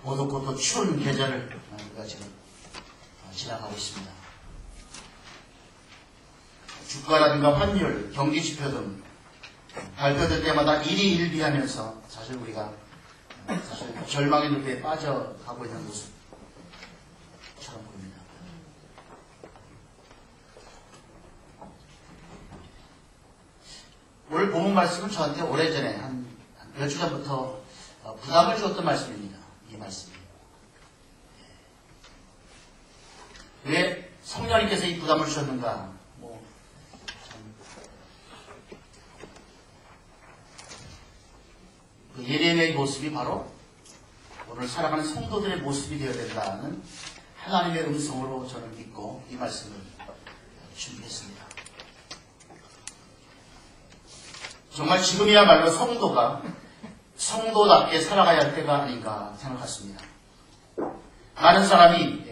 어둡고 또 추운 계절을 우리가 지금 지나가고 있습니다. 주가라든가 환율, 경기지표 등 발표될 때마다 일희일비하면서 사실 우리가 절망의 늪에 빠져가고 있는 모습처럼 보입니다. 오늘 본문 말씀은 저한테 오래전에 한 몇 주 전부터 부담을 주었던 말씀입니다. 이 말씀이. 왜 성령님께서 이 부담을 주셨는가? 그 예레미야의 모습이 바로 오늘 살아가는 성도들의 모습이 되어야 된다는 하나님의 음성으로 저는 믿고 이 말씀을 준비했습니다. 정말 지금이야말로 성도가 성도답게 살아가야 할 때가 아닌가 생각했습니다. 많은 사람이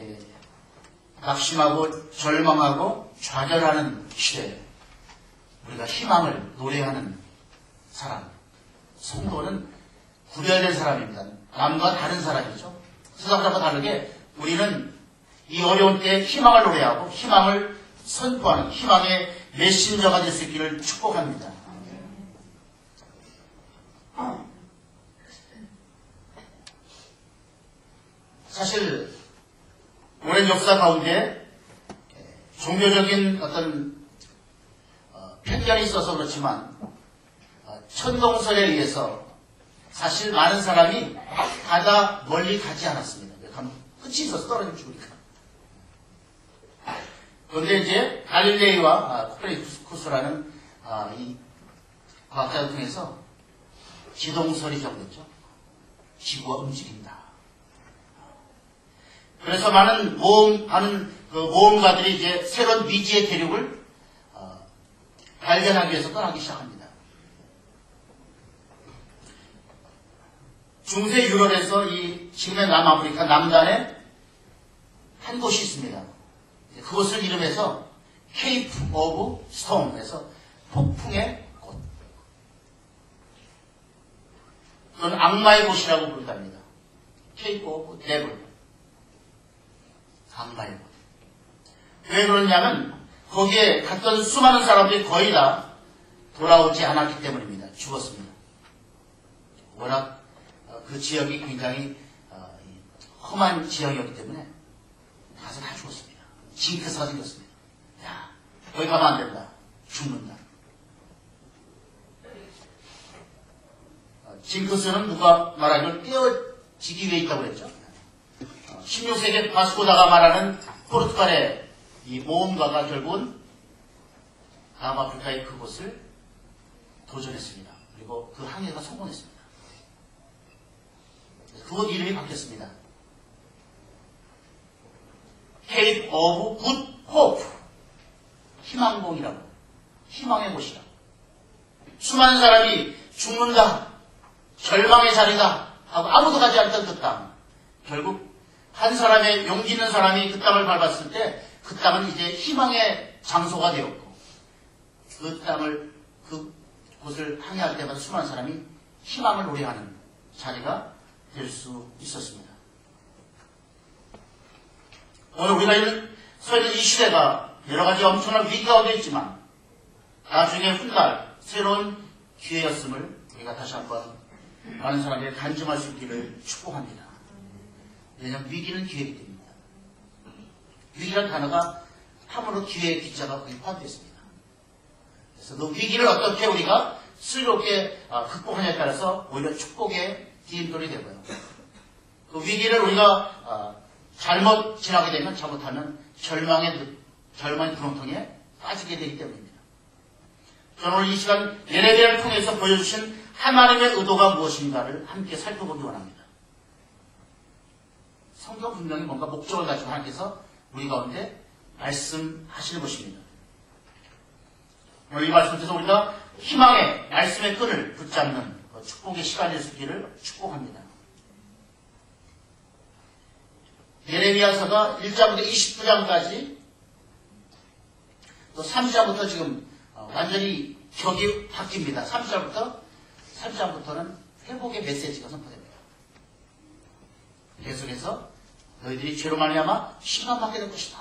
낙심하고 절망하고 좌절하는 시대에 우리가 희망을 노래하는 사람, 성도는 구별된 사람입니다. 남과 다른 사람이죠. 세상 사람과 다르게 우리는 이 어려운 때에 희망을 노래하고 희망을 선포하는 희망의 메신저가 될 수 있기를 축복합니다. 사실 오랜 역사 가운데 종교적인 어떤 편견이 있어서 그렇지만 천동설에 의해서 사실 많은 사람이 가다 멀리 가지 않았습니다. 끝이 있어서 떨어져 죽으니까. 그런데 이제 갈릴레이와 코페르니쿠스라는 이 과학자를 통해서 지동설이 정됐죠. 지구가 움직인다. 그래서 많은 모험가들이 이제 새로운 미지의 대륙을 발견하기 위해서 떠나기 시작합니다. 중세 유럽에서 이 지금의 남아프리카 남단에 한 곳이 있습니다. 그곳을 이름해서 케이프 오브 스톰에서 폭풍의 곳. 그건 악마의 곳이라고 부르답니다. 케이프 오브 데블. 악마의 곳. 왜 그러냐면 거기에 갔던 수많은 사람들이 거의 다 돌아오지 않았기 때문입니다. 죽었습니다. 워낙 그 지역이 굉장히 험한 지역이었기 때문에 가서 다 죽었습니다. 징크스가 생겼습니다. 야, 거기 가면 안 된다. 죽는다. 징크스는 누가 말하기를 떼어지기 위해 있다고 그랬죠. 16세기 바스코다가 말하는 포르투갈의 이 모험가가 결국은 남아프리카의 그곳을 도전했습니다. 그리고 그 항해가 성공했습니다. 그곳 이름이 바뀌었습니다. 케이프 오브 굿 호프. 희망봉이라고. 희망의 곳이라고. 수많은 사람이 죽는다. 절망의 자리다. 하고 아무도 가지 않던 그 땅. 결국 한 사람의 용기 있는 사람이 그 땅을 밟았을 때 그 땅은 이제 희망의 장소가 되었고 그곳을 항해할 때마다 수많은 사람이 희망을 노래하는 자리가 될 수 있었습니다. 오늘 우리가 서 있는 이 시대가 여러 가지 엄청난 위기 가운데 있지만 나중에 훗날 새로운 기회였음을 우리가 다시 한번 많은 사람에게 간증할 수 있기를 축복합니다. 왜냐하면 위기는 기회이기 때문입니다. 위기라는 단어가 함으로 기회의 기자가 거기 포함되어 있습니다. 그래서 그 위기를 어떻게 우리가 슬기롭게 극복하냐에 따라서 오히려 축복의 디딤돌이 되고요. 그 위기를 우리가 잘못 지나게 되면 잘못하면 절망의 구렁텅이에 빠지게 되기 때문입니다. 저는 오늘 이 시간 예레미야를 통해서 보여주신 하나님의 의도가 무엇인가를 함께 살펴보기 원합니다. 성경 분명히 뭔가 목적을 가지고 하나님께서 우리 가운데 말씀하시는 것입니다. 오늘 이 말씀 통해서 우리가 희망의 말씀의 끈을 붙잡는 축복의 시간이 될 수 있기를 축복합니다. 예레미야서가 1장부터 29장까지 또 3장부터 지금 완전히 격이 바뀝니다. 3장부터는 회복의 메시지가 선포됩니다. 계속해서 너희들이 죄로 말미암아 심판받게 될 것이다.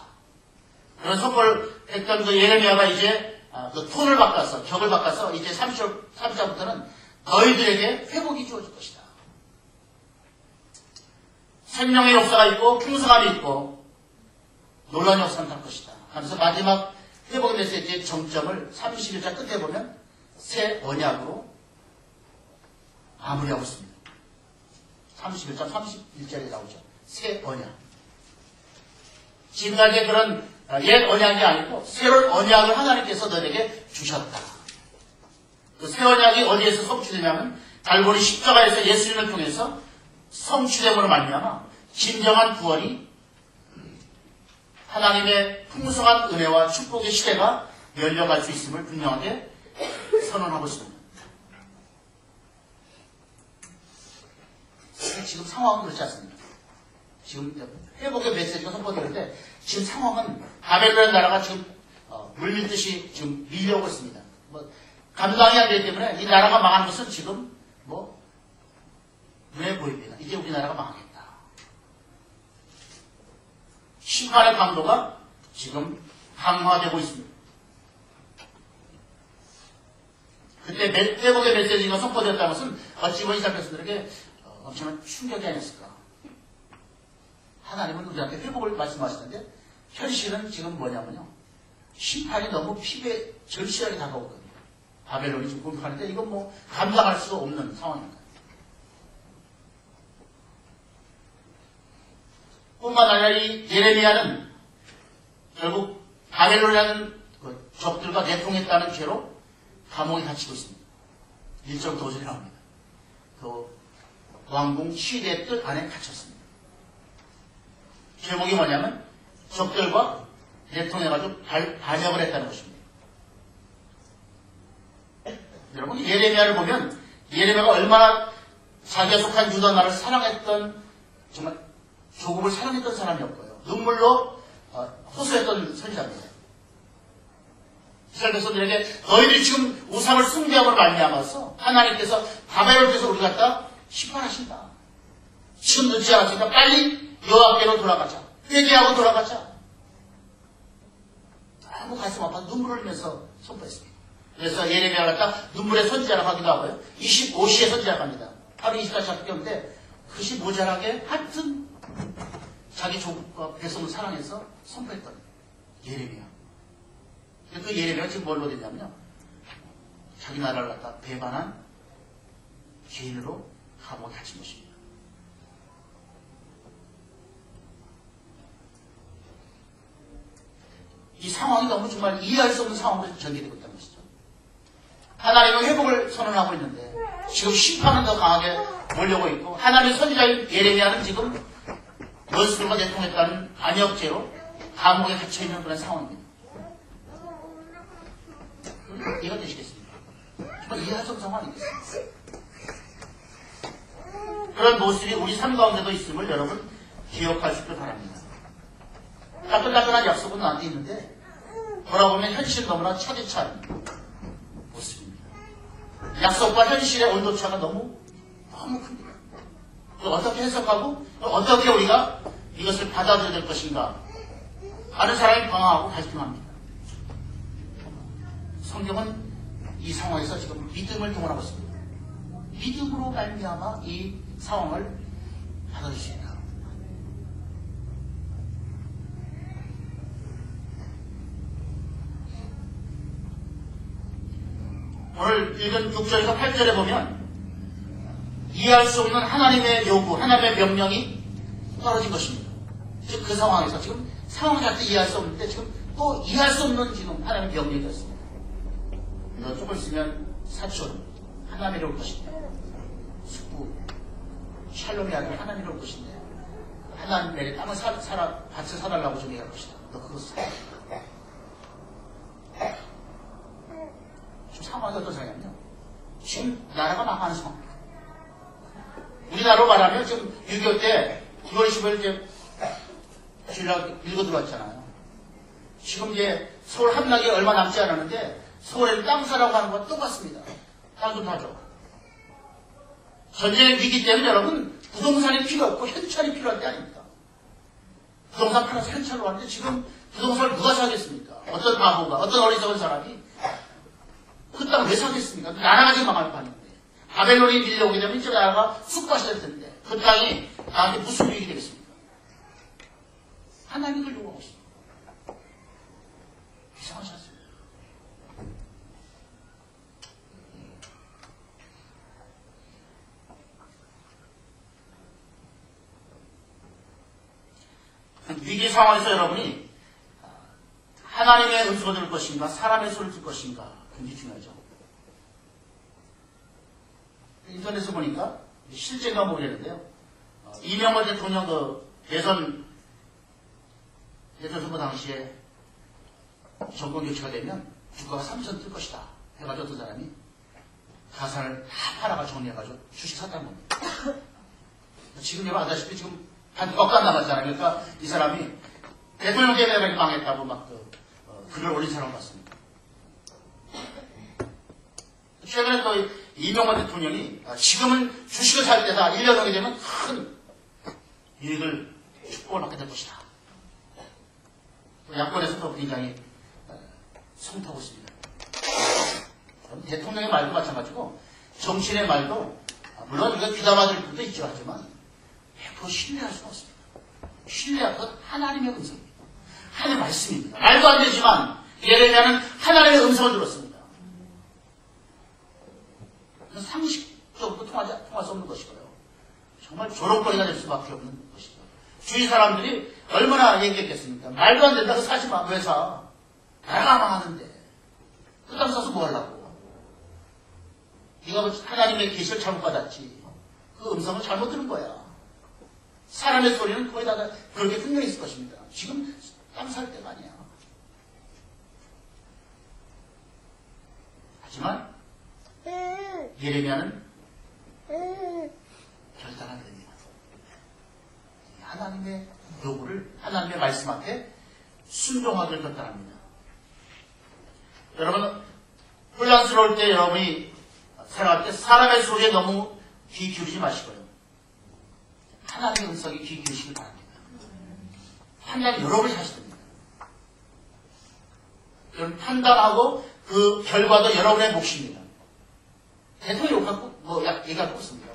그런 선포를 했던 그 예레미야가 이제 그 톤을 바꿔서 격을 바꿔서 이제 3절부터는 너희들에게 회복이 주어질 것이다. 생명의 역사가 있고 풍성함이 있고 놀라운 역사가 날 것이다. 하면서 마지막 회복의 메시지의 정점을 31장 끝에 보면 새 언약으로 마무리하고 있습니다. 31장 31절에 나오죠. 새 언약. 지금까지의 그런 옛 언약이 아니고 새로운 언약을 하나님께서 너에게 주셨다. 그 새 언약이 어디에서 성취되냐면 갈보리 십자가에서 예수님을 통해서 성취됨으로 말미암아 진정한 구원이 하나님의 풍성한 은혜와 축복의 시대가 열려갈 수 있음을 분명하게 선언하고 있습니다. 지금 상황은 그렇지 않습니다. 지금 회복의 메시지가 선포되는데 지금 상황은 바벨론 나라가 지금 물밀듯이 지금 밀려오고 있습니다. 감당이 안 되기 때문에 이 나라가 망한 것은 지금 눈에 보입니다. 이제 우리나라가 망하겠다. 심판의 강도가 지금 강화되고 있습니다. 그때 회복의 메시지가 선포되었다는 것은 어찌 보면 이스라엘 백성들에게 엄청난 충격이 아니었을까. 하나님은 우리한테 회복을 말씀하시는데 현실은 지금 뭐냐면요. 심판이 너무 피부에 절실하게 다가오거든요. 바벨론이 지금 공격하는데 이건 감당할 수 없는 상황입니다. 뿐만 아니라 이 예레미야는 결국 바벨론이라는 적들과 내통했다는 죄로 감옥에 갇히고 있습니다. 1절 도저히 나옵니다. 그 왕궁 시대의 뜻 안에 갇혔습니다. 제목이 뭐냐면 적들과 내통해가지고 반역을 했다는 것입니다. 여러분 예레미야를 보면 예레미야가 얼마나 자기가 속한 유다 나라를 사랑했던 정말 조국을 사랑했던 사람이었고요. 눈물로 호소했던 선지자입니다. 이스라엘 백성들에게 너희들이 지금 우상을 숭배함으로 말미암아서 하나님께서 바벨론에서 우리 갖다 심판하신다. 지금 늦지 않았으니까 빨리 여호와께로 돌아가자. 회개하고 돌아가자. 너무 가슴 아파서 눈물을 흘리면서 선포했습니다. 그래서 예레미야가 갖다 눈물의 선지자라고 하기도 하고요. 25시의 선지자라고 합니다. 하루 24시간 겪는데 그것이 모자라게 하여튼 자기 조국과 백성을 사랑해서 선포했던 예레미야. 그 예레미야가 지금 뭘로 됐냐면요. 자기 나라를 갖다 배반한 죄인으로 감옥에 갇힌 것입니다. 이 상황이 너무 정말 이해할 수 없는 상황으로 전개되고 있다는 것이죠. 하나님은 회복을 선언하고 있는데 지금 심판은 더 강하게 몰려오고 있고 하나님의 선지자인 예레미야는 지금 원수들과 내통했다는 반역죄로 감옥에 갇혀있는 그런 상황입니다. 이해가 되시겠습니까? 정말 이해할 수 없는 상황 아니겠습니까? 그런 모습이 우리 삶 가운데도 있음을 여러분 기억할 수 있길 바랍니다. 따끈따끈한 약속은 나한테 있는데 돌아보면 현실은 너무나 차디찬 모습입니다. 약속과 현실의 온도차가 너무 큽니다. 어떻게 해석하고 어떻게 우리가 이것을 받아들여야 될 것인가 하는 사람이 방황하고 갈등합니다. 성경은 이 상황에서 지금 믿음을 동원하고 있습니다. 믿음으로 말미암아 이 상황을 받아들일 수 있다. 오늘 읽은 6절에서 8절에 보면 이해할 수 없는 하나님의 요구, 하나님의 명령이 떨어진 것입니다. 즉 그 상황에서 지금 상황 자체 이해할 수 없는데 지금 또 이해할 수 없는 지금 하나님의 명령이 됐습니다. 너 조금 있으면 사촌 하나님이 올 것인데 숙부 샬롬의 아들 하나님이 올 것인데 하나님 내게 땅을 밭을 사달라고 좀 얘기할 것이다. 너 그거 사. 지금 상황이 어떤 상황이냐면요. 지금 나라가 망하는 상황입니다. 우리나라로 말하면 지금 6.25 때 9월 10일 이제 주일날 밀고 들어왔잖아요. 지금 이제 서울 함락이 얼마 남지 않았는데 서울에는 땅 사라고 하는 건 똑같습니다. 땅 좀 사줘. 전쟁의 위기 때문에 여러분 부동산이 필요 없고 현찰이 필요한 때 아닙니다. 부동산 팔아서 현찰로 하는데 지금 부동산을 누가 사겠습니까? 어떤 바보가, 어떤 어리석은 사람이 그 땅 왜 사겠습니까? 나라가지 망할 판인데. 바벨론이 밀려오게 되면 이제 나라가 쑥밭이 될 텐데 그 땅이 나한테 무슨 유익이 되겠습니까? 하나님이 그걸 요구하고 있습니다. 이상하지 않습니까? 위기 상황에서 여러분이 하나님의 음성을 들을 것인가 사람의 소리를 들을 것인가 굉장히 중요하죠. 인터넷에 보니까 실제인가 모르겠는데요. 이명박 대통령 대선 선거 당시에 정권 교체가 되면 주가가 3천 뜰 것이다 해가지고 어떤 사람이 가산을 다 팔아가지고 정리해가지고 주식 샀다는 겁니다. 지금 여러분 아다시피 지금 한 억간 남았잖아요. 그러니까 이 사람이 대통령 때문에 망했다고 막 글을 올린 사람을 봤습니다. 최근에 또 이명박 대통령이 지금은 주식을 살 때다. 1년 후에 되면 큰 이익을 축복을 받게 될 것이다. 야권에서도 굉장히 성토하고 있습니다. 대통령의 말도 마찬가지고 정치인의 말도 물론 우리가 귀담아들 분도 있죠. 하지만 100% 신뢰할 수는 없습니다. 신뢰할 것 하나님의 음성입니다. 하나님의 말씀입니다. 말도 안 되지만 예레미야는 하나님의 음성을 들었습니다. 상식적으로 통할 수 없는 것이고요. 정말 조롱거리가 될 수밖에 없는 것이죠. 주위 사람들이 얼마나 얘기했겠습니까? 말도 안 된다고 사지 마. 왜 사? 나라가 망하는데. 그 땅 사서 뭐 하려고? 네가 하나님의 계시를 잘못 받았지. 그 음성을 잘못 들은 거야. 사람의 소리는 거의 다 그렇게 분명히 있을 것입니다. 지금 땅 살 때가 아니야. 하지만 예레미야는 결단하게 됩니다. 하나님의 요구를 하나님의 말씀 앞에 순종하기를 결단합니다. 여러분 혼란스러울 때 여러분이 생각할 때 사람의 소리에 너무 귀 기울이지 마시고요. 하나님의 음성에 귀 기울이시길 바랍니다. 판단이 여러분이 하셔야 됩니다. 여러분 판단하고 그 결과도 여러분의 몫입니다. 대통령 욕하고 뭐 얘기할 거 없습니다.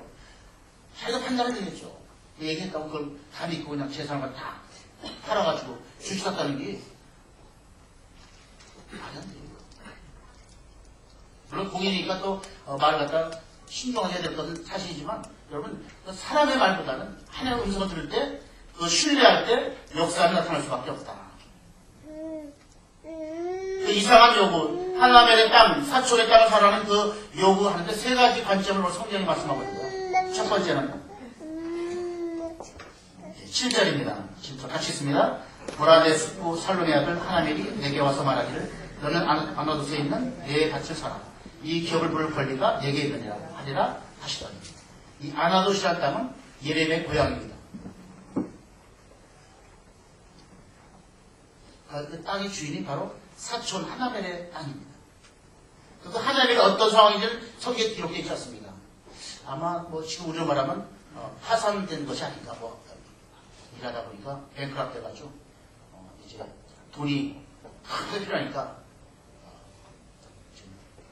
자기가 판단을 되겠죠. 얘기했다고 그걸 다 믿고 그냥 재산을 다 팔아가지고 주식 샀다는 게 말이 안 돼요. 물론 공인이니까 또 말을 갖다 신중하게 될 것은 사실이지만 여러분 사람의 말보다는 하나님의 음성을 들을 때 그 신뢰할 때 역사가 나타날 수밖에 없다. 그 이상한 요구, 하나님의 땅, 사촌의 땅을 사라는 그 요구하는데 세 가지 관점으로 성경이 말씀하거든요. 첫 번째는 7절입니다. 7절 같이 있습니다. 보라 내 숙부 살론의 아들 하나멜이 내게 와서 말하기를 너는 아나도스에 있는 내 밭을 사라. 이 기업을 부를 권리가 내게 있느니라 하리라 하시더니 이 아나도스라는 땅은 예레미야의 고향입니다. 그 땅의 주인이 바로 사촌 하나멜의 땅입니다. 그 하나멜이 어떤 상황인지는 성경에 기록되어 있지 않습니다. 아마 뭐 지금 우리로 말하면 파산된 것이 아닌가 뭐 일하다 보니까 뱅크랍 돼가지고 이제 돈이 크게 필요하니까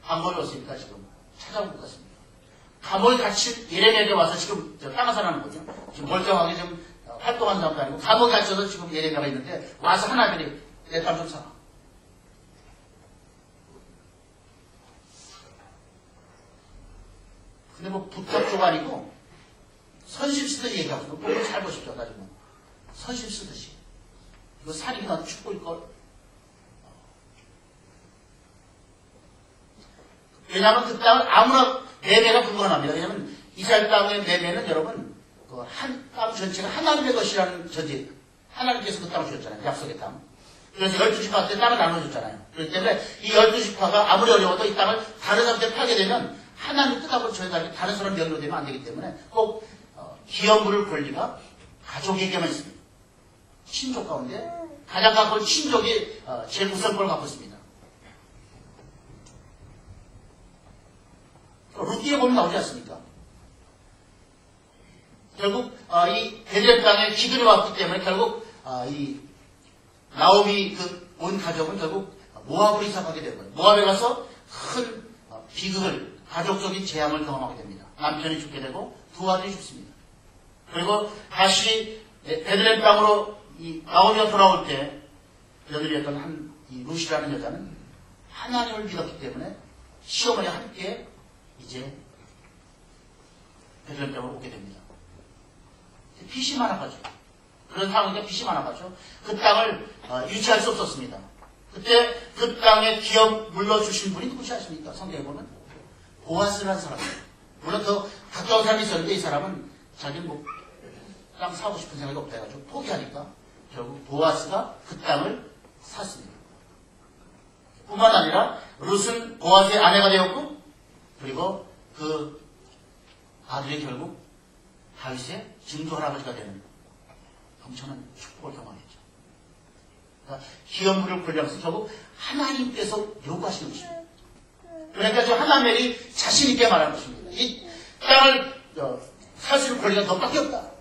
감옥에 왔으니까 지금 찾아온 것 같습니다. 감옥에 갇힌 예레미야에게 와서 지금 땅을 사라는 거죠. 지금 멀쩡하게 좀 활동하는 사람도 아니고 감옥에 갇혀서 지금 예레미야가 있는데 와서 하나멜이 내 땅 좀 사라. 근데 뭐 부탁 아니고 선심 쓰듯이 얘기하고 있고 그걸 잘 보십시오. 가지고 선심 쓰듯이 이거 살인이 나도 축구일걸. 왜냐하면 그 땅은 아무나 매매가 불가능합니다. 왜냐하면 이스라엘 땅의 매매는 여러분 그 한 땅 전체가 하나님의 것이라는 전제. 하나님께서 그 땅을 주셨잖아요. 약속의 땅. 그래서 12지파한테 땅을 나눠줬잖아요. 그렇기 때문에 이 12지파가 아무리 어려워도 이 땅을 다른 사람한테 팔게 되면 하나님 뜻하고 저희가 다른 사람 명의로 되면 안 되기 때문에 꼭 기업 부를 권리가 가족에게만 있습니다. 친족 가운데 가장 가까운 친족이 제일 우선권을 갖고 있습니다. 루티에 보면 나오지 않습니까? 결국 이 베들레헴 땅에 기근이 왔기 때문에 결국 이 나오미 그 온 가족은 결국 모압으로 이사가게 되고요. 모압에 가서 큰 비극을 가족적인 재앙을 경험하게 됩니다. 남편이 죽게 되고 두 아들이 죽습니다. 그리고 다시 베들레헴 땅으로 이 나오미가 돌아올 때 며느리였던 이 루시라는 여자는 하나님을 믿었기 때문에 시어머니와 함께 이제 베들레헴 땅으로 오게 됩니다. 빚이 많아가지고 그런 상황이니까 빚이 많아가지고 그 땅을 유지할 수 없었습니다. 그때 그 땅에 기업 물려주신 분이 누구지 아십니까? 성경에 보면 보아스라는 사람이에요. 물론 더 가까운 사람이 있었는데 이 사람은 자기는 뭐 땅 사고 싶은 생각이 없다 해가지고 포기하니까 결국 보아스가 그 땅을 샀습니다. 뿐만 아니라 룻은 보아스의 아내가 되었고 그리고 그 아들이 결국 다윗의 증조 할아버지가 되는 엄청난 축복을 경험했죠. 그러니까 기업물을 권리하면서 결국 하나님께서 요구하시는 것입니다. 그러니까 저 하나님이 자신 있게 말하는 것입니다. 이 땅을 살 수 있는 권리가 너밖에 없다.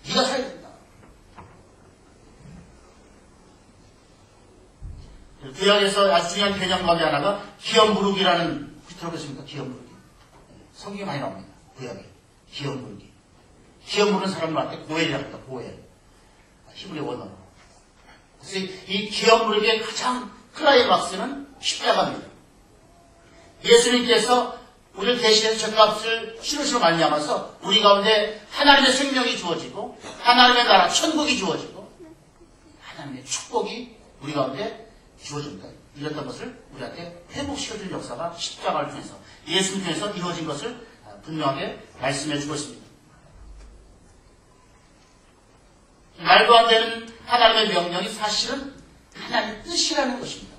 네가 사야 된다. 구약에서 아주 중요한 개념 가운데 하나가 기업무르기라는 혹시 들어보셨습니까? 기업무르기. 성경에 많이 나옵니다. 구약에. 기업무르기. 기업무르는 사람을 할 때 고엘이라고 합니다. 고엘. 히브리 원어로. 그래서 이 기업무르기의 가장 클라이막스는 십자가입니다. 예수님께서 우리를 대신해서 죗값을 치르시로 말미암아서 우리 가운데 하나님의 생명이 주어지고 하나님의 나라 천국이 주어지고 하나님의 축복이 우리 가운데 주어집니다. 이랬던 것을 우리한테 회복시켜주는 역사가 십자가를 통해서 예수님 통해서 이루어진 것을 분명하게 말씀해 주고 있습니다. 말도 안 되는 하나님의 명령이 사실은 하나님의 뜻이라는 것입니다.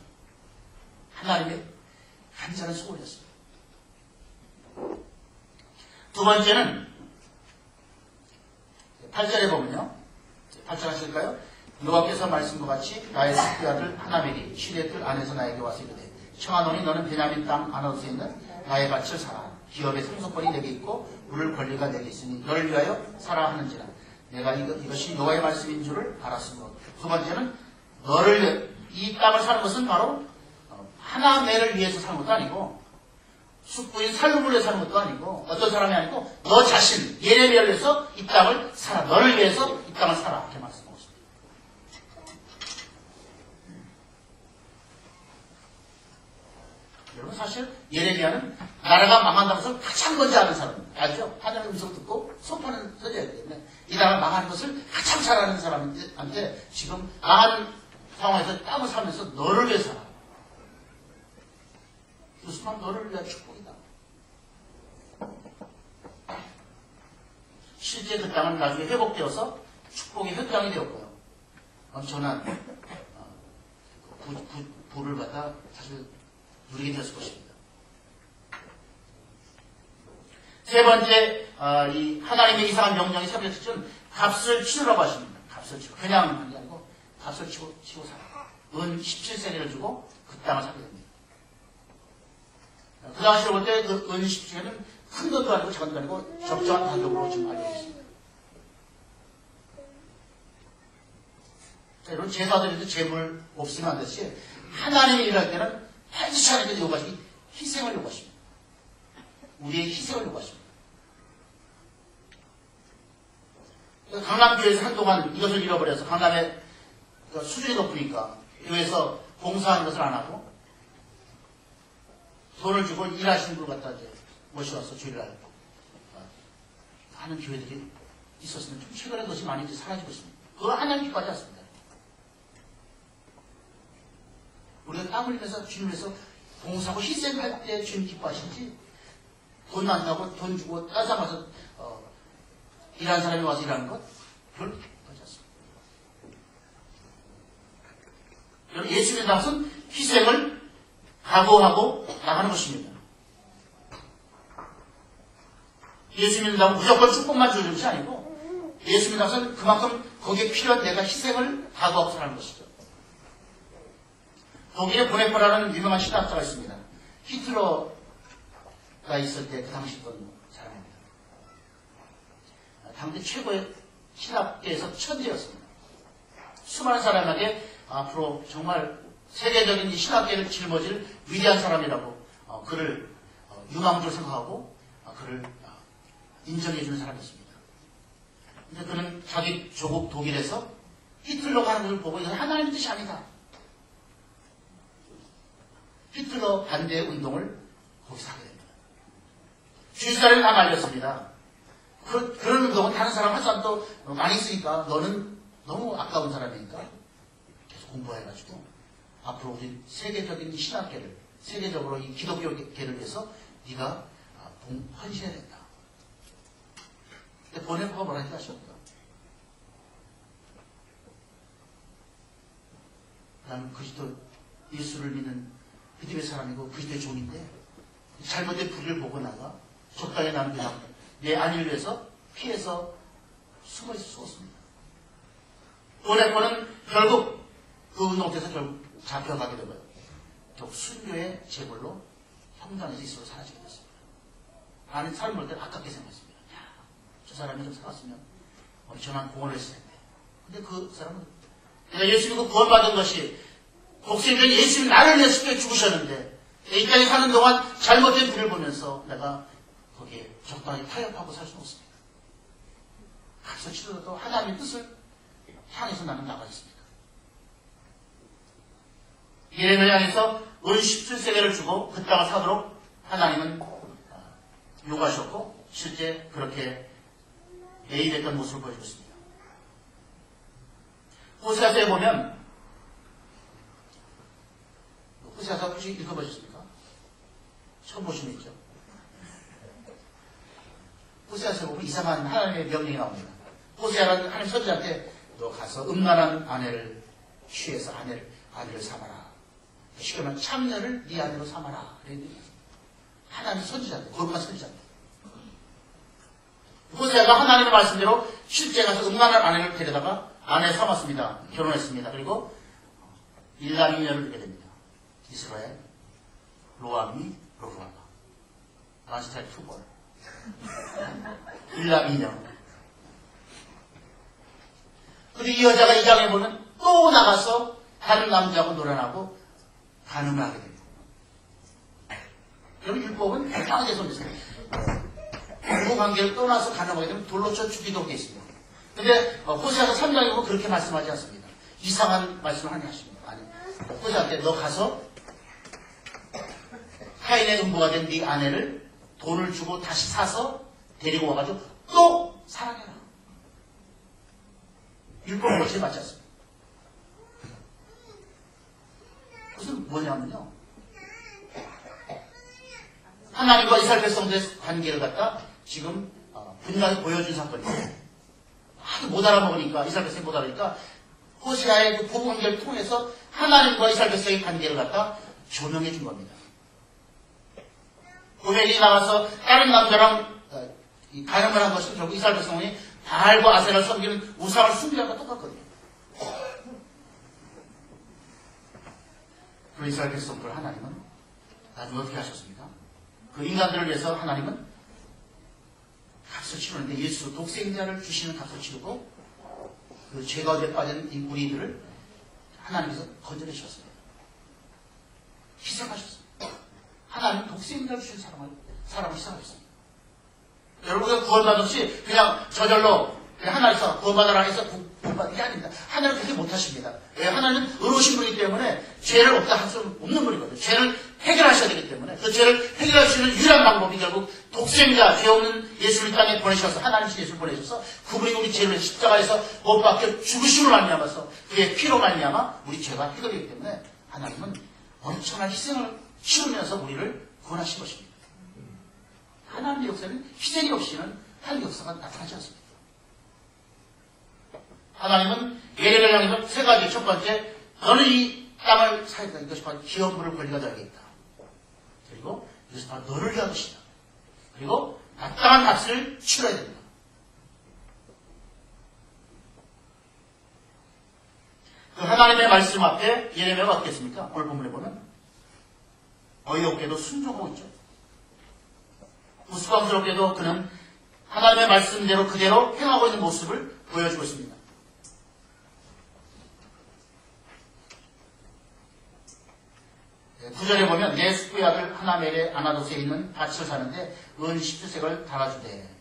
하나님의 간절한 소원이었습니다. 두 번째는 8절에 보면요. 8절 하실까요? 여호와께서 말씀과 같이 나의 셋째 아들 하나멜이 시리의 뜰 안에서 나에게 와서 이르되 청하노니 너는 베냐민 땅 아나도스에 있는 나의 밭을 사라. 기업의 상속권이 내게 있고 물을 권리가 내게 있으니 너를 위하여 사라 하는지라. 내가 이것이 여호와의 말씀인 줄을 알았으므로. 두 번째는 이 땅을 사는 것은 바로 하나멜을 위해서 사는 것도 아니고 숙부인 살룸을 위해서 사는 것도 아니고 어떤 사람이 아니고 너 자신 예레미야를 위해서 이 땅을 사라. 너를 위해서 이 땅을 사라. 이렇게 말씀하고 있습니다. 여러분 사실 예레미야는 나라가 망한다고 해서 가장 먼저 아는 사람입니다. 알죠? 하나님의 음성 듣고 선포하는 서재이기 때문에 이 나라가 망하는 것을 가장 잘 아는 사람인데 지금 망하는 상황에서 땅을 사면서 너를 위해서 살아. 그렇지만 너를 위한 축복이다. 실제 그 땅은 나중에 회복되어서 축복의 현장이 되었고요. 엄청난 부를 갖다 사실 누리게 되었을 것입니다. 세 번째, 이 하나님의 이상한 명령이 세 번째 특징은 값을 치르라고 하십니다. 값을 치고 그냥 하는 게 아니고 값을 치고 살아. 은 17세계를 주고 그 땅을 사게 됩니다. 그 당시로 볼 때 그 은 17세계는 큰 것도 아니고 작은 것도 아니고 적정한 가격으로 지금 알려져 있습니다. 여러분 제사드리도 재물 없으면 안 되지. 하나님이 일할 때는 반드시 하나님께서 요구하시기 희생을 요구하십니다. 우리의 희생을 요구하십니다. 강남교회에서 한동안 이것을 잃어버려서 강남의 수준이 높으니까 교회에서 봉사하는 것을 안 하고 돈을 주고 일하시는 분을 갖다 이제 모셔와서 주일날 하는 교회들이 있었으면 좀 최근에 그것이 많이 이제 사라지고 있습니다. 그건 하나님 기뻐하지 않습니다. 우리가 땀 흘리면서 주님 위해서 봉사하고 희생할 때 주님 기뻐하시지 돈 만나고 돈 주고 따져가서 일하는 사람이 와서 일하는 것 별로 기뻐하지 않습니다. 여러분 예수 믿는 것은 희생을 각오하고 나가는 것입니다. 예수 믿는다고 무조건 축복만 주는 것이 아니고 예수 믿는 것은 그만큼 거기에 필요한 내가 희생을 각오하고 사는 것이죠. 독일의 보네퍼라는 유명한 신학자가 있습니다. 히틀러가 있을 때 그 당시 던 사람입니다. 당대 최고의 신학계에서 천재였습니다. 수많은 사람에게 앞으로 정말 세계적인 이 신학계를 짊어질 위대한 사람이라고 그를 유망주로 생각하고 그를 인정해주는 사람이었습니다. 근데 그는 자기 조국 독일에서 히틀러가 하는 것을 보고 이건 하나님의 뜻이 아니다. 히틀러 반대 운동을 거기서 하게 됩니다. 주위 사람이 다 말렸습니다. 그런 운동은 다른 사람 한 사람도 많이 있으니까 너는 너무 아까운 사람이니까 계속 공부해가지고 앞으로 우리 세계적인 신학계를 세계적으로 이 기독교계를 위해서 네가 헌신해야 된다. 근데 보네포가 뭐라 하셨습니까? 나는 그리스도 예수를 믿는 믿음의 사람이고 그리스도의 종인데 잘못된 불의를 보고 나가 적당히 나는 그냥 내 안위를 위해서 피해서 숨어 있을 수 없습니다. 보네포는 결국 그 운동에서 결국 잡혀가게 되고요. 결국 순교의 제물로 형단에서 이스로 사라지게 됐습니다. 아는 사람 볼 때 아깝게 생각했습니다. 야, 저 사람이 좀 살았으면 저만 구원을 했을 텐데. 근데 그 사람은 내가 예수 믿고 구원받은 것이 독생자인 예수님이 나를 위해 죽게 죽으셨는데 이 땅에 사는 동안 잘못된 불을 보면서 내가 거기에 적당히 타협하고 살 수는 없습니다. 값을 치르도 하나님의 뜻을 향해서 나는 나가 있습니다. 예레미야를 향해서 은 17세계를 주고 그 땅을 사도록 하나님은 요구하셨고 실제 그렇게 매입했던 모습을 보여줬습니다. 호세아서에 보면 호세아서 혹시 읽어보셨습니까? 처음 보시면 있죠. 호세아서에 보면 이상한 하나님의 명령이 나옵니다. 호세아는 하나님 선지자한테 너 가서 음란한 아내를 취해서 아내를 삼아라. 쉽게 말하면 참녀를 네 아내로 삼아라. 하나님 선지자인데 거룩한 선지자인데 호세아가 하나님의 말씀대로 실제 가서 음란한 아내를 데려다가 아내 삼았습니다. 결혼했습니다. 그리고 일남이녀를 두게 됩니다. 이스라엘, 로암이, 로루아마, 마스타일 투볼, 일남이녀. 그리고 이 여자가 이 장에 보면 또 나가서 다른 남자하고 놀아나고 간음을 하게 됩니다. 그럼 율법은 당연하게 손댔습니다. 부부 관계를 떠나서 간음하게 되면 돌로 쳐 죽이도록 되어 있습니다. 근데 호세아서 3장에 보면 그렇게 말씀하지 않습니다. 이상한 말씀을 하냐 하십니다. 아니, 호세아한테 너 가서 타인의 음부가 된 네 아내를 돈을 주고 다시 사서 데리고 와가지고 또 사랑해라. 율법은 그렇게 맞지 않습니다. 그것은 뭐냐면요. 하나님과 이스라엘 백성들의 관계를 갖다 지금 분명히 보여준 사건이에요. 하도 못 알아먹으니까 이스라엘 백성이 못 알아보니까 호세아의 그 부부 관계를 통해서 하나님과 이스라엘 백성의 관계를 갖다 조명해 준 겁니다. 고멜이 나와서 다른 남자랑 간음을 한 것은 결국 이스라엘 백성이 바알과 아세라를 섬기는 우상을 숭배한 것과 똑같거든요. 그 이스라엘 백성들 하나님은 나중에 어떻게 하셨습니까? 그 인간들을 위해서 하나님은 값을 치르는데 예수 독생자를 주시는 값을 치르고 그 죄 가운데 빠진 이 우리들을 하나님께서 건져내셨습니다. 희생하셨습니다. 하나님 독생자를 주신 사람을 희생하셨습니다. 여러분가 구원받았지 그냥 저절로 그냥 하나님께서 구원받아라 해서 구원받는 게 아닙니다. 하나님은 그렇게 못하십니다. 왜? 하나님은 의로우신 분이기 때문에 죄를 없다 할 수 없는 분이거든요. 죄를 해결하셔야 되기 때문에 그 죄를 해결할 수 있는 유일한 방법이 결국 독생자, 죄 없는 예수를 이 땅에 보내셔서 하나님이신 예수를 보내셔서 그분이 우리 죄를 십자가에서 못 박혀 죽으심을 말미암아서 그의 피로 말미암아 우리 죄가 해결되기 때문에 하나님은 엄청난 희생을 치르면서 우리를 구원하신 것입니다. 하나님의 역사는 희생이 없이는 하나님의 역사가 나타나지 않습니다. 하나님은 예레미야를 향해서 세 가지. 첫 번째, 너는 이 땅을 사야 된다. 이것이 바로 기업 물을 권리가 되어야겠다. 그리고 이것이 바로 너를 위한 것이다. 그리고 마땅한 값을 치러야 된다. 그 하나님의 말씀 앞에 예레미야가 어떻겠습니까? 오늘 본문에 보면 어이없게도 순종하고 있죠. 우스꽝스럽게도 그는 하나님의 하나님의 말씀대로 그대로 행하고 있는 모습을 보여주고 있습니다. 구절에 보면 내 숙부의 아들 하나멜의 아나돗에 있는 밭을 사는데 은 10주색을 달아주되.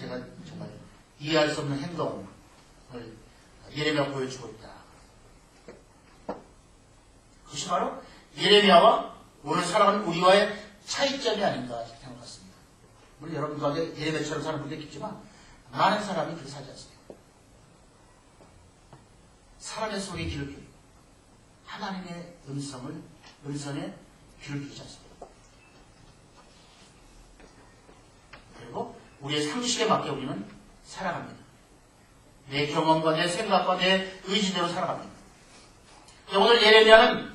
제가 정말 이해할 수 없는 행동을 예레미야가 보여주고 있다. 그것이 바로 예레미야와 오늘 살아가는 우리와의 차이점이 아닌가 생각했습니다. 물론 여러분 가운데 예레미야처럼 사는 분도 있겠지만 많은 사람이 그렇게 살지 않습니다. 사람의 속에 귀를 기울이고 하나님의 음성에 귀를 기울이지 않습니다. 그리고 우리의 상식에 맞게 우리는 살아갑니다. 내 경험과 내 생각과 내 의지대로 살아갑니다. 오늘 예레미야는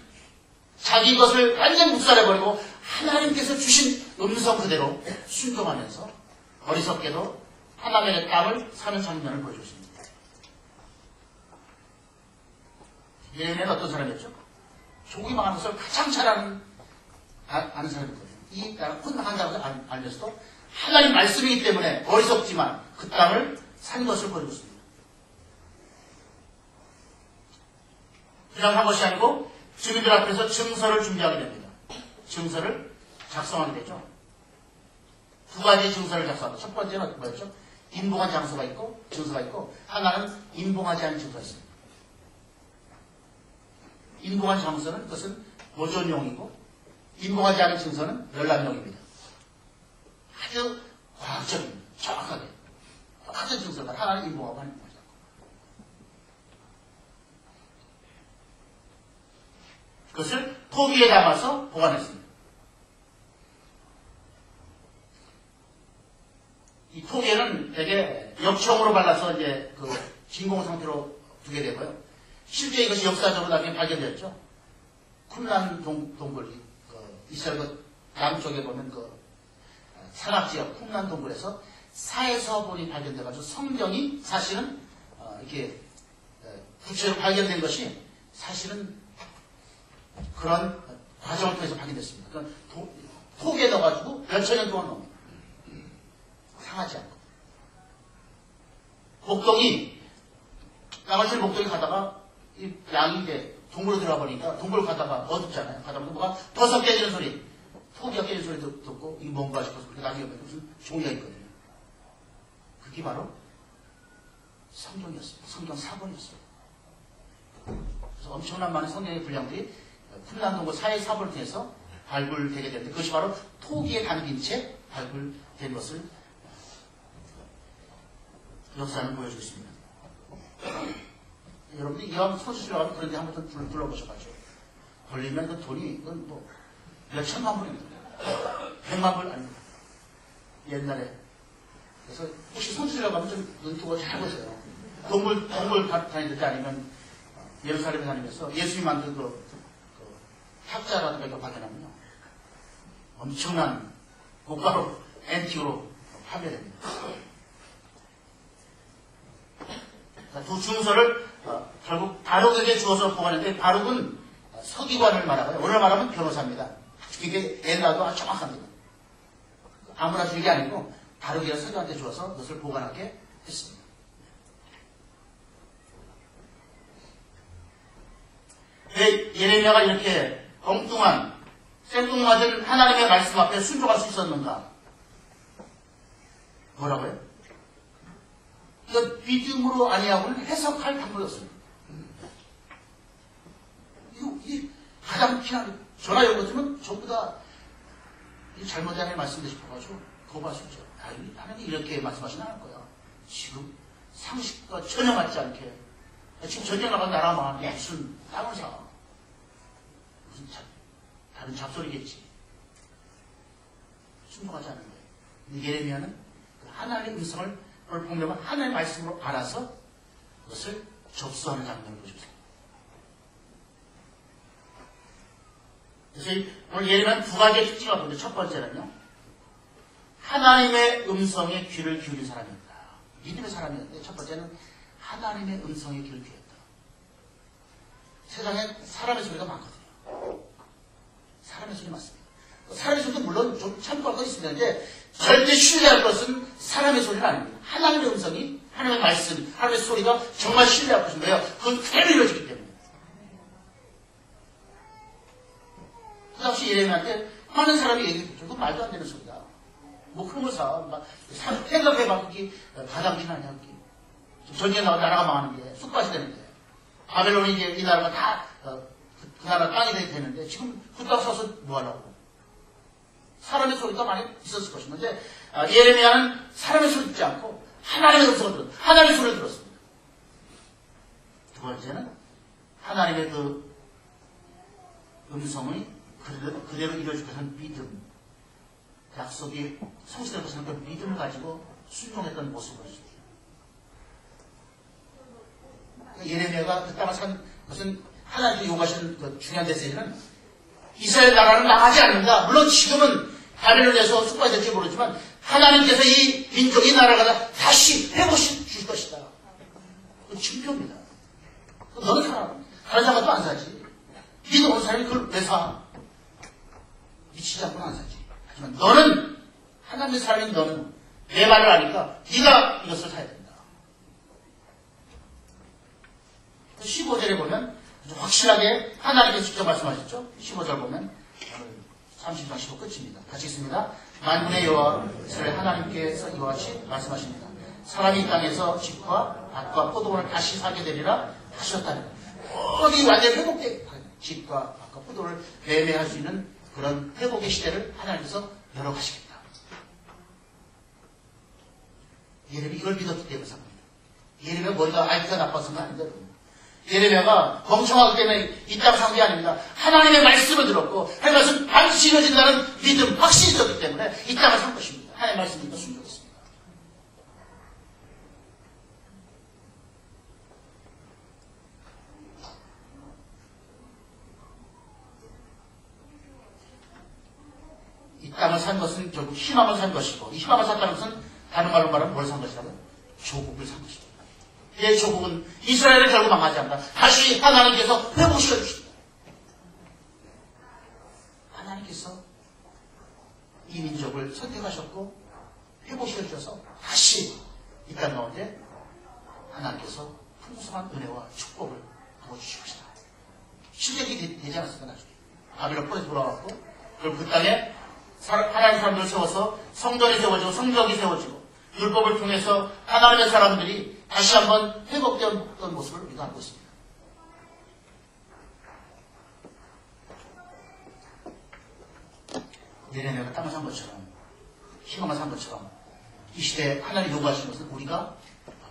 자기 것을 완전 묵살해버리고 하나님께서 주신 음성 그대로 순종하면서 어리석게도 하나님의 땅을 사는 장면을 보여줬습니다. 예레미야는 어떤 사람이었죠? 조기 망하는 것을 가장 잘 아는 사람이거든요. 이 땅을 혼나간다고 알면서도 하나님 말씀이기 때문에 어리석지만 그 땅을 산 것을 보여주고 있습니다. 그냥 한 것이 아니고 주민들 앞에서 증서를 준비하게 됩니다. 증서를 작성하게 되죠. 두 가지 증서를 작성합니다. 첫 번째는 뭐였죠? 인봉한 장소가 있고 증서가 있고 하나는 인봉하지 않은 증서가 있습니다. 인봉한 장소는 그것은 보존용이고 인봉하지 않은 증서는 열람용입니다. 아주 과학적인 정확하게 똑같은 증서가 하나는 인봉하고 하나는 인봉하지 않고 그것을 토기에 담아서 보관했습니다. 이 토기에는 되게 역청으로 발라서 이제 그 진공 상태로 두게 되고요. 실제 이것이 역사적으로 나중에 발견되었죠. 쿰란 동굴이 이스라엘 남쪽에 보면 산악지역 쿰란 동굴에서 사해서본이 발견돼가지고 성경이 사실은 이렇게 구체적으로 발견된 것이 사실은 그런 과정을 통해서 발견됐습니다. 그러니까 톡에 넣어가지고 몇천 년 동안 넣습니다. 상하지 않고 나머지 목동이 가다가 이 양이 이제 동굴로 들어가 보니까 동굴 가다가 어둡잖아요. 가다 보면 뭐가 버섯 깨지는 소리, 토기가 깨지는 소리 듣고 이게 뭔가 싶어서 나중에 보면 무슨 종이가 있거든요. 그게 바로 성경이었어요. 성경 사본이었어요. 그래서 엄청난 많은 성경의 분량들이 쿰란 동굴 사해 사본을 통해서 발굴되게 되는데 그것이 바로 토기에 담긴 채 발굴된 것을 역사는 보여주고 있습니다. 여러분들이 이왕 소주시러 가면 그런 데 한번 둘러보셔가지고 걸리면 그 돈이 그건 뭐 몇천만 불입니다. 100만 불 아닙니다. 옛날에. 그래서 혹시 소주시러 가면 좀 눈 뜨고 잘 보세요. 동굴 다니든지 아니면 예루살렘에 다니면서 예수님 만든 그 탁자라든가 이거 발견하면요. 엄청난 고가로 앤티크로 판매됩니다. 두 증서를 결국 바룩에게 주어서 보관했는데 바룩은 서기관을 말하고요. 오늘 말하면 변호사입니다. 이게 옛날도 정확합니다. 아무나 주는 게 아니고 바룩이라는 서기관한테 주어서 그것을 보관하게 했습니다. 왜 예레미야가 이렇게 엉뚱한 생뚱맞은 하나님의 말씀 앞에 순종할 수 있었는가? 뭐라고요? 이거 믿음으로 아니하고는 해석할 방법이 없습니다. 이게 가장 피하는 전화 연구팀은 전부 다 잘못된 하나님의 말씀을 싶어가지고 거부할 수 있죠. 하나님이 이렇게 말씀하시는 않을 거야. 지금 상식과 전혀 맞지 않게 지금 전쟁 나간 나라 망하는 무슨 땅을 사 무슨 다른 잡소리겠지. 순종하지 않는 거예요. 예레미야는 하나님의 음성을 보면 하나님의 말씀으로 알아서 그것을 접수하는 장면을 보십시오. 그래서 오늘 예레미야는 두 가지의 특징을 보는데 첫 번째는요. 하나님의 음성에 귀를 기울인 사람입니다. 믿음의 사람이었는데 첫 번째는 하나님의 음성에 귀를 기울였다. 세상에 사람의 소리가 많거든요. 사람의 소리 많습니다. 사람의 소리도 물론 좀 참고할 거 있습니다. 이제 절대 신뢰할 것은 사람의 소리는 아닙니다. 하나님의 음성이, 하나님의 말씀, 하나님의 소리가 정말 신뢰할 것인 거예요. 그건 그대로 이루어지기 때문에. 그 당시 예레미야한테 많은 사람이 얘기했죠. 그건 말도 안 되는 소리다. 뭐 그런 걸 생각해봐. 그게 가당키는 아니야. 전쟁 나가 나라가 망하는 게 쑥밭이 되는데 바벨론이 이제 이 나라가 다 그 나라 땅이 되는데 지금 후딱 서서 뭐 하려고. 사람의 소리가 많이 있었을 것입니다. 근데 예레미야는 사람의 소리 듣지 않고 하나님의 음성을 들었습니다. 하나님의 소리를 들었습니다. 두 번째는 하나님의 그 음성이 그대로 이루어질 것은 믿음. 약속이 성취될 것은 그 믿음을 가지고 순종했던 모습을 보여줍니다. 예레미야가 그 땅을 산 것은 하나님께 요구하시는 그 중요한 메시지는 이스라엘 나라는 망하지 않는다. 물론 지금은 바벨론에서 쑥밭이 될지 모르지만 하나님께서 이 민족, 이 나라가 다시 회복시킬 것이다. 그 증표입니다. 너는 살아. 다른 사람도 안 사지. 믿어 온 사람이 그걸 왜 사? 미치지 않고는 안 사지. 하지만 너는 하나님의 사람인 너는 내 말을 아니까 네가 이것을 사야 된다. 15절에 보면 확실하게 하나님께서 직접 말씀하셨죠. 15절 보면 30장 15 끝입니다. 같이 있습니다. 만군의 여호와 이스라엘 하나님께서 이와 같이 말씀하십니다. 사람이 이 땅에서 집과 밭과 포도원을 다시 사게 되리라 하셨다는 거기 완전히 회복된 집과 밭과 포도를 매매할 수 있는 그런 회복의 시대를 하나님께서 열어가시겠다. 예레미야 이걸 믿었기 때문에 삽니다. 예레미야 머리가 IQ가 나빠서는 안 돼요. 예레미야가 멍청하기 때문에 이 땅 산 게 아닙니다. 하나님의 말씀을 들었고 하나님의 말씀 반드시 이루어진다는 믿음, 확신이 있었기 때문에 이 땅을 산 것입니다. 하나님의 말씀이니까 순종했습니다. 이 땅을 산 것은 결국 희망을 산 것이고 이 희망을 샀다는 것은 다른 말로 말하면 뭘 산 것이라고요? 조국을 산 것입니다. 이 조국은 이스라엘을 결국 망하지 않는다. 다시 하나님께서 회복시켜 주십니다. 하나님께서 이 민족을 선택하셨고 회복시켜 주셔서 다시 이 땅 가운데 하나님께서 풍성한 은혜와 축복을 부어주실 것이다. 실력이 되지 않았습니까? 나중에 바벨론 폴에 돌아왔고 그리고 그 땅에 하나님의 사람들을 세워서 성전이 세워지고 성벽이 세워지고 율법을 통해서 하나님의 사람들이 다시 한번 회복되었던 모습을 우리가 알고 있습니다. 예레미야가 땅을 산 것처럼 희망을 산 것처럼 이 시대에 하나님 요구하시는 것은 우리가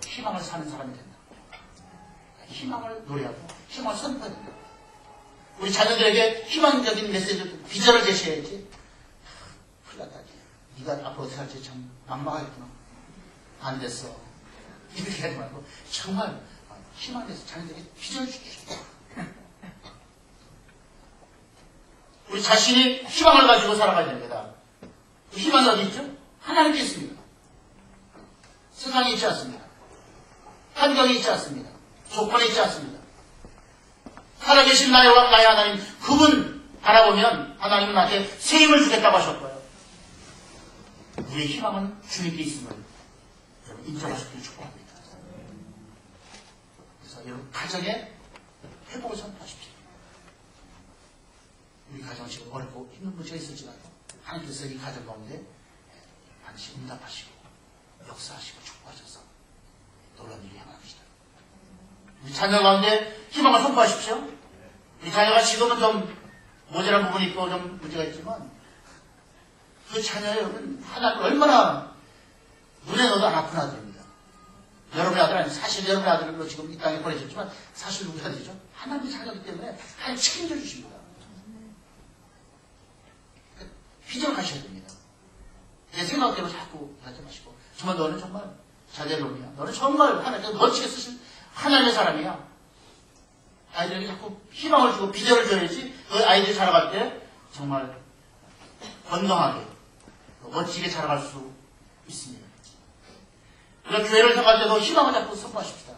희망을 사는 사람이 된다. 희망을 노래하고 희망을 선포해야 된다. 우리 자녀들에게 희망적인 메시지, 비전을 제시해야지. 큰일 났다. 네가 앞으로 어떻게 할지 참 막막하겠구나. 안 됐어. 이렇게 하지 말고 정말 희망에서 자녀들에게 비전을 주십시오. 우리 자신이 희망을 가지고 살아가야 됩니다. 그 희망이 어디 있죠? 하나님께 있습니다. 세상에 있지 않습니다. 환경에 있지 않습니다. 조건에 있지 않습니다. 살아계신 나의 왕, 나의 하나님, 그분 바라보면 하나님은 나한테 새 힘을 주겠다고 하셨고요. 우리의 희망은 주님께 있음을 여러분 인정하시길 축복합니다. 그래서 여러분 가정에 회복을 선포하십시오. 우리 가정은 지금 어렵고 힘든 문제가 있을지라도 하나님께서 이 가정 가운데 반드시 응답하시고 역사하시고 축복하셔서 놀라운 일이 행하시다. 우리 자녀 가운데 희망을 선포하십시오. 우리 자녀가 지금은 좀 모자란 부분이 있고 좀 문제가 있지만 그 자녀 여러분 하나님 얼마나 눈에 넣어도 안 아픈 아들입니다. 여러분의 아들 아니에요. 사실 여러분의 아들로 지금 이 땅에 보내셨지만 사실 누구의 아들이죠? 하나님의 자녀이기 때문에 하나님 책임져 주십니다. 비전을 가셔야 됩니다. 내 생각대로 자꾸 하지 마시고 정말 너는 정말 잘될 놈이야. 너는 정말 하나님께서 멋지게 쓰신 하나님의 사람이야. 아이들에게 자꾸 희망을 주고 비전을 줘야지 그 아이들이 자라갈 때 정말 건강하게 멋지게 자라갈 수 있습니다. 그래서 교회를 생각할 때도 희망을 자꾸 선포하십시다.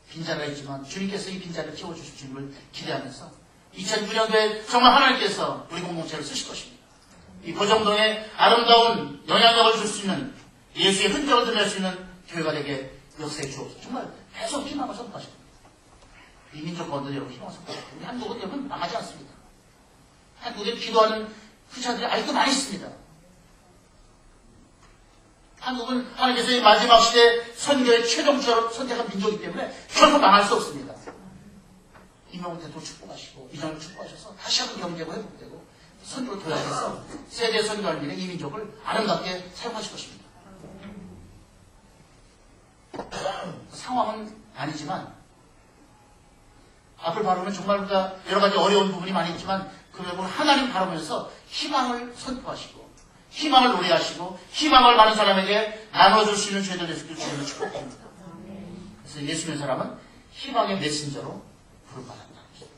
빈자리가 있지만 주님께서 이 빈자리를 채워주실 줄을 기대하면서 2009년도에 정말 하나님께서 우리 공동체를 쓰실 것입니다. 이 고정동에 아름다운 영향력을 줄 수 있는 예수의 흔적을 드러낼 수 있는 교회가 되게 역사에 주옵소서. 정말 계속 희망을 선포하십니다. 이 민족 가운데 여러분 희망을 선포하십니다. 우리 한국은 여러분 망하지 않습니다. 한국에 기도하는 크리스찬들이 아직도 많이 있습니다. 한국은 하나님께서 마지막 시대 선교의 최종처럼 선택한 민족이기 때문에 결코 망할 수 없습니다. 이명훈 대통령 축복하시고 이장을 축복하셔서 다시 한번 경제가 회복되고 선교를 도약해서 세계 선교하는 일에 이 민족을 아름답게 사용하실 것입니다. 상황은 아니지만 앞을 바라보면 정말 우리가 여러 가지 어려운 부분이 많이 있지만 그 부분 하나님 바라보면서 희망을 선포하시고 희망을 노래하시고 희망을 많은 사람에게 나눠줄 수 있는 죄들 예수를 주님을 축복합니다. 그래서 예수 믿는 사람은 희망의 메신저로 부름받았다는 것입니다.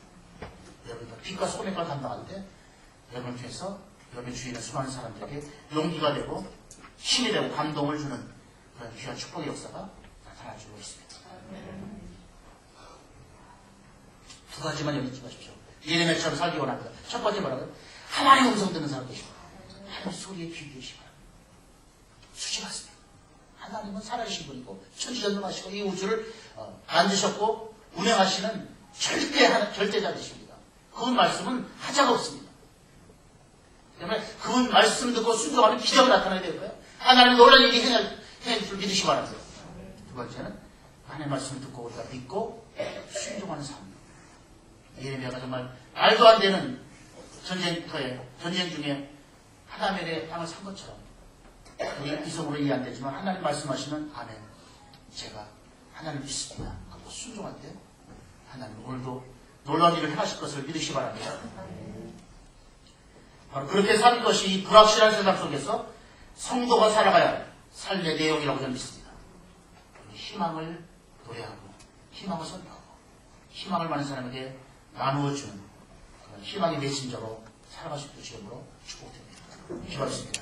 여러분들 빛과 소명을 감당할 때 여러분 중에서 여러분 주위에 있는 수많은 사람들에게 용기가 되고 힘이 되고 감동을 주는 그런 귀한 축복의 역사가 나타날 줄 있습니다. 두 가지만 여기지 마십시오. 예레미야처럼 살기 원합니다. 첫 번째 뭐라고요? 하나님의 음성 듣는 사람 계시고 하나님의 소리에 귀 기울이시고 수지 같습니다. 하나님은 살아계신 분이고 천지전능하시고 이 우주를 만드셨고 운행하시는 절대자 되십니다. 그분 말씀은 하자가 없습니다. 때문에 그분 말씀 듣고 순종하는 기적이 나타나야 되고요. 하나님 놀라운 일이 행할 줄 믿으시기 바랍니다. 두 번째는 하나님의 말씀을 듣고 우리가 믿고 순종하는 삶. 예레미야가 정말 말도 안 되는 전쟁 중에 하나멜의 땅을 산 것처럼 우리 이성으로 이해 안 되지만 하나님 말씀하시면 아멘. 제가 하나님 믿습니다. 하고 순종할 때 하나님 오늘도 놀라운 일을 행하실 것을 믿으시기 바랍니다. 바로 그렇게 사는 것이 불확실한 세상 속에서 성도가 살아가야 할 삶의 내용이라고 저는 믿습니다. 희망을 노래하고 희망을 선포하고 희망을 많은 사람에게 나누어주는 그런 희망의 메신저로 살아갈 수 있도록 주님으로 축복드립니다. 기도하겠습니다.